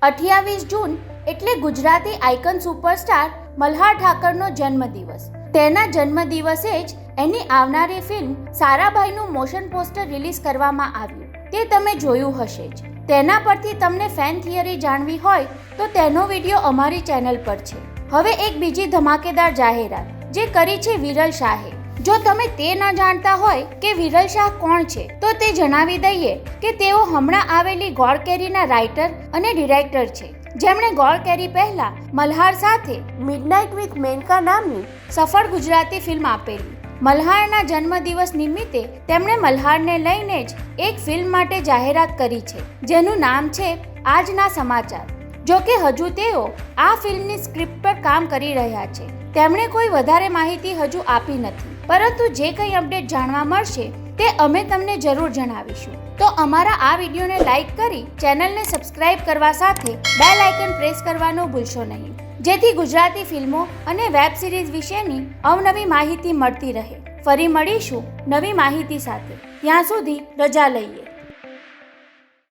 28 જૂન એટલે Gujarati icon superstar Malhar ઠાકરનો જન્મદિવસ. તેના જન્મદિવસે જ એની આવનારી ફિલ્મ સારાભાઈનું મોશન પોસ્ટર રિલીઝ કરવામાં આવ્યું. તે તમે જોયું હશે જ. તેના પરથી તમને ફેન થિયરી જાણવી હોય તો તેનો વિડીયો અમારી ચેનલ પર છે. હવે એક બીજી ધમાકેદાર જાહેરાત જે કરી છે વિરલ શાહે. જો તમે તે ન જાણતા હોય કે વિરલ શાહ કોણ છે તો તે જણાવી દઈએ કે તેઓ હમણાં આવેલી ગોળ કેરીના રાઇટર અને ડિરેક્ટર છે, જેમણે ગોળ કેરી પહેલા મલ્હાર સાથે મિડનાઇટ વિથ મેનકા નામની સફળ ગુજરાતી ફિલ્મ આપેલી. મલ્હારના જન્મદિવસ નિમિત્તે તેમણે મલ્હારને લઈને જ એક ફિલ્મ માટે જાહેરાત કરી છે, જેનું નામ છે આજના સમાચાર. જો કે હજુ તેઓ આ ફિલ્મની સ્ક્રિપ્ટ પર કામ કરી રહ્યા છે. તેમણે કોઈ વધારે માહિતી હજુ આપી નથી, પરંતુ જે કંઈ અપડેટ જાણવા મળશે તે અમે તમને જરૂર જણાવીશું. તો અમારા આ વિડીયોને લાઈક કરી ચેનલને સબસ્ક્રાઇબ કરવા સાથે બેલ આઇકન પ્રેસ કરવાનું ભૂલશો નહીં, જેથી ગુજરાતી ફિલ્મો અને વેબ સિરીઝ વિશેની અવનવી માહિતી મળતી રહે. ફરી મળીશું નવી માહિતી સાથે. ત્યાં સુધી રજા લઈએ.